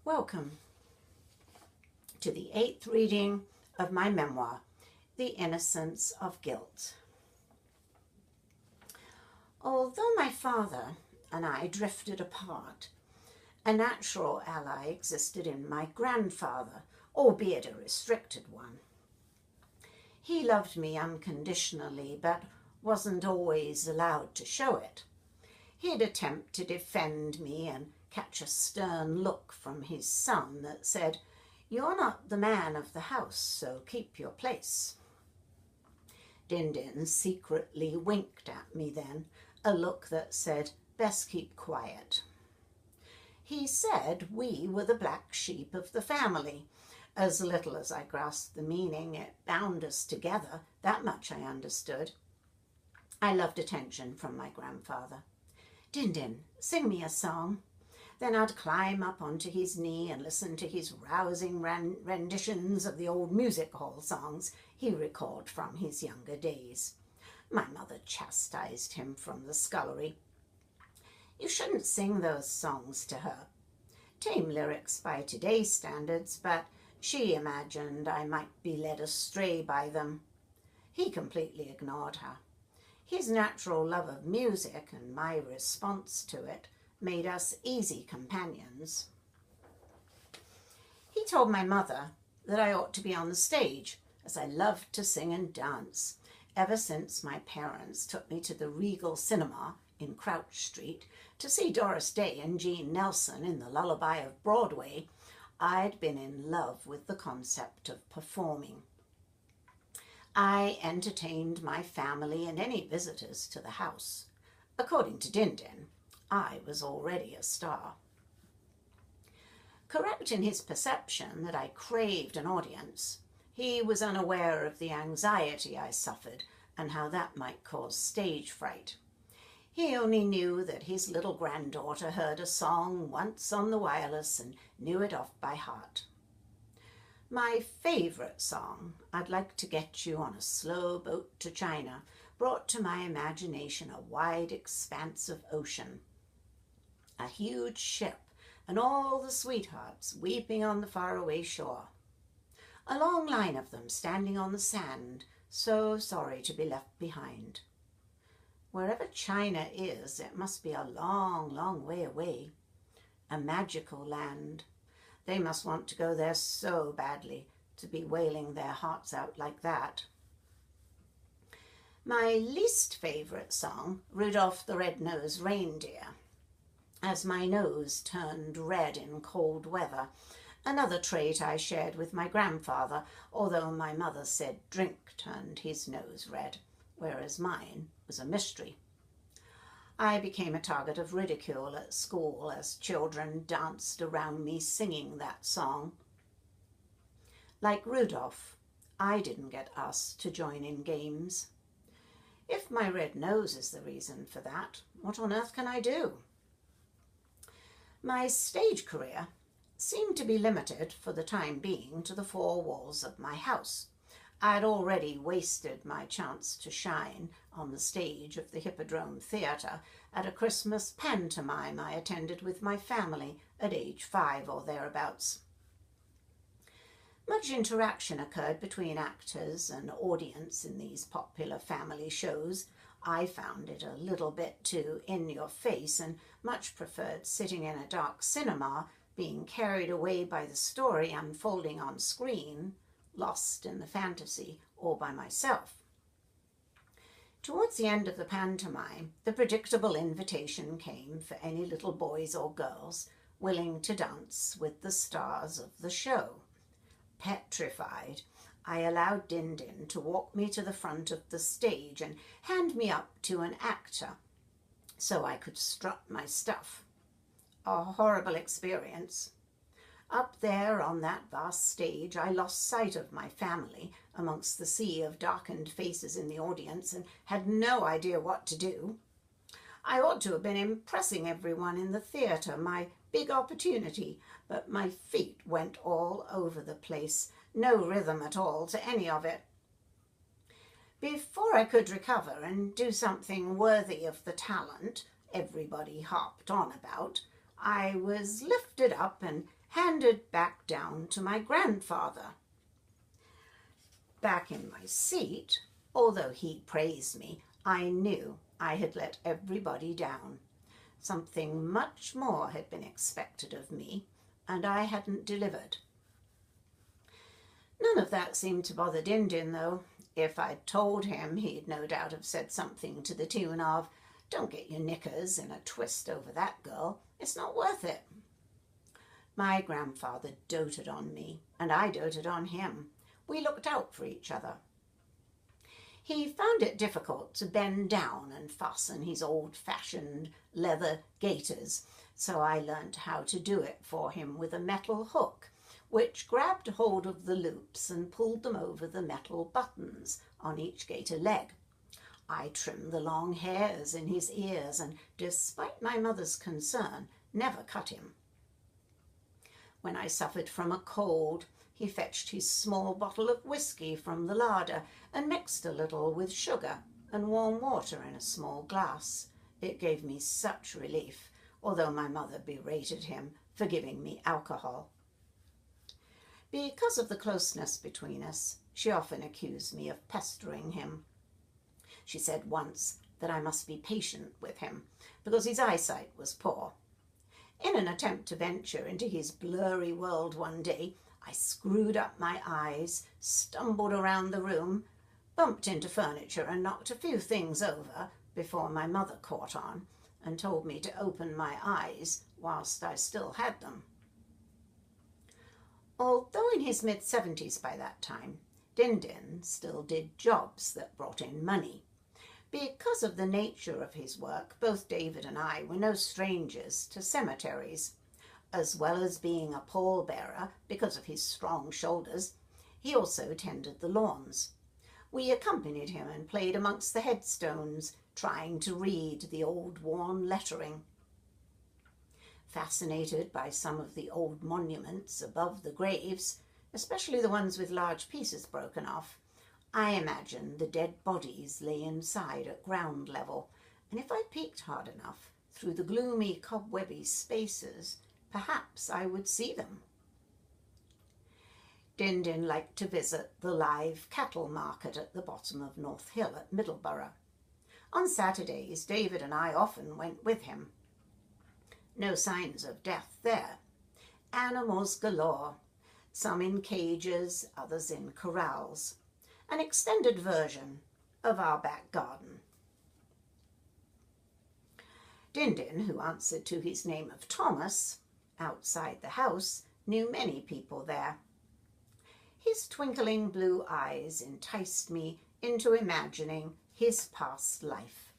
Welcome to the 8th reading of my memoir, The Innocence of Guilt. Although my father and I drifted apart, a natural ally existed in my grandfather, albeit a restricted one. He loved me unconditionally, but wasn't always allowed to show it. He'd attempt to defend me and catch a stern look from his son that said, "You're not the man of the house, so keep your place." Din secretly winked at me then, a look that said, "Best keep quiet." He said we were the black sheep of the family. As little as I grasped the meaning, it bound us together. That much I understood. I loved attention from my grandfather. "Din, sing me a song." Then I'd climb up onto his knee and listen to his rousing renditions of the old music hall songs he recalled from his younger days. My mother chastised him from the scullery. "You shouldn't sing those songs to her." Tame lyrics by today's standards, but she imagined I might be led astray by them. He completely ignored her. His natural love of music and my response to it made us easy companions. He told my mother that I ought to be on the stage, as I loved to sing and dance. Ever since my parents took me to the Regal Cinema in Crouch Street to see Doris Day and Jean Nelson in The Lullaby of Broadway, I'd been in love with the concept of performing. I entertained my family and any visitors to the house. According to Din, I was already a star. Correct in his perception that I craved an audience, he was unaware of the anxiety I suffered and how that might cause stage fright. He only knew that his little granddaughter heard a song once on the wireless and knew it off by heart. My favorite song, "I'd Like to Get You on a Slow Boat to China," brought to my imagination a wide expanse of ocean, a huge ship, and all the sweethearts weeping on the faraway shore. A long line of them standing on the sand, so sorry to be left behind. Wherever China is, it must be a long, long way away. A magical land. They must want to go there so badly, to be wailing their hearts out like that. My least favorite song, "Rudolph the Red-Nosed Reindeer," as my nose turned red in cold weather, another trait I shared with my grandfather, although my mother said drink turned his nose red, whereas mine was a mystery. I became a target of ridicule at school as children danced around me singing that song. Like Rudolph, I didn't get asked to join in games. If my red nose is the reason for that, what on earth can I do? My stage career seemed to be limited for the time being to the four walls of my house. I'd already wasted my chance to shine on the stage of the Hippodrome Theatre at a Christmas pantomime I attended with my family at age 5 or thereabouts. Much interaction occurred between actors and audience in these popular family shows. I found it a little bit too in your face and much preferred sitting in a dark cinema, being carried away by the story unfolding on screen, lost in the fantasy, or by myself. Towards the end of the pantomime, the predictable invitation came for any little boys or girls willing to dance with the stars of the show. Petrified, I allowed Din to walk me to the front of the stage and hand me up to an actor so I could strut my stuff. A horrible experience. Up there on that vast stage, I lost sight of my family amongst the sea of darkened faces in the audience and had no idea what to do. I ought to have been impressing everyone in the theatre, my big opportunity, but my feet went all over the place, no rhythm at all to any of it. Before I could recover and do something worthy of the talent everybody harped on about, I was lifted up and handed back down to my grandfather. Back in my seat, although he praised me, I knew I had let everybody down. Something much more had been expected of me, and I hadn't delivered. None of that seemed to bother Din Din, though. If I'd told him, he'd no doubt have said something to the tune of, "Don't get your knickers in a twist over that girl. It's not worth it." My grandfather doted on me, and I doted on him. We looked out for each other. He found it difficult to bend down and fasten his old-fashioned leather gaiters, so I learnt how to do it for him with a metal hook, which grabbed hold of the loops and pulled them over the metal buttons on each gaiter leg. I trimmed the long hairs in his ears and, despite my mother's concern, never cut him. When I suffered from a cold, he fetched his small bottle of whiskey from the larder and mixed a little with sugar and warm water in a small glass. It gave me such relief, although my mother berated him for giving me alcohol. Because of the closeness between us, she often accused me of pestering him. She said once that I must be patient with him because his eyesight was poor. In an attempt to venture into his blurry world one day, I screwed up my eyes, stumbled around the room, bumped into furniture and knocked a few things over before my mother caught on and told me to open my eyes whilst I still had them. Although in his mid-70s by that time, Din Din still did jobs that brought in money. Because of the nature of his work, both David and I were no strangers to cemeteries. As well as being a pallbearer because of his strong shoulders, he also tended the lawns. We accompanied him and played amongst the headstones, trying to read the old worn lettering. Fascinated by some of the old monuments above the graves, especially the ones with large pieces broken off, I imagined the dead bodies lay inside at ground level, and if I peeked hard enough through the gloomy, cobwebby spaces, perhaps I would see them. Din Din liked to visit the live cattle market at the bottom of North Hill at Middleborough. On Saturdays, David and I often went with him. No signs of death there. Animals galore, some in cages, others in corrals. An extended version of our back garden. Din Din, who answered to his name of Thomas, outside the house, knew many people there. His twinkling blue eyes enticed me into imagining his past life.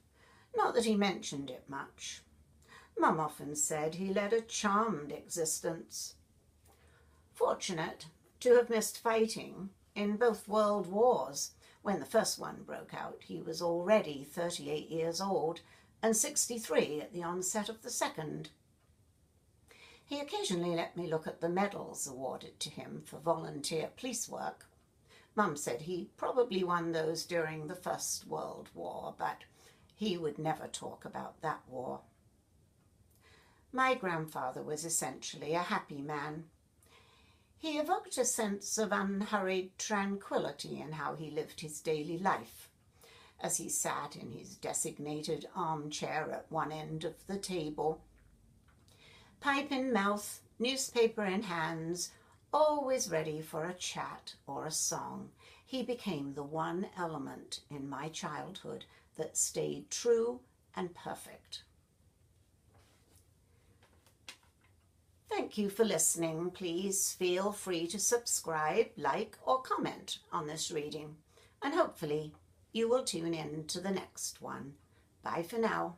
Not that he mentioned it much. Mum often said he led a charmed existence. Fortunate to have missed fighting in both world wars. When the first one broke out, he was already 38 years old and 63 at the onset of the second. He occasionally let me look at the medals awarded to him for volunteer police work. Mum said he probably won those during the First World War, but he would never talk about that war. My grandfather was essentially a happy man. He evoked a sense of unhurried tranquility in how he lived his daily life, as he sat in his designated armchair at one end of the table. Pipe in mouth, newspaper in hands, always ready for a chat or a song, he became the one element in my childhood that stayed true and perfect. Thank you for listening. Please feel free to subscribe, like, or comment on this reading, and hopefully you will tune in to the next one. Bye for now.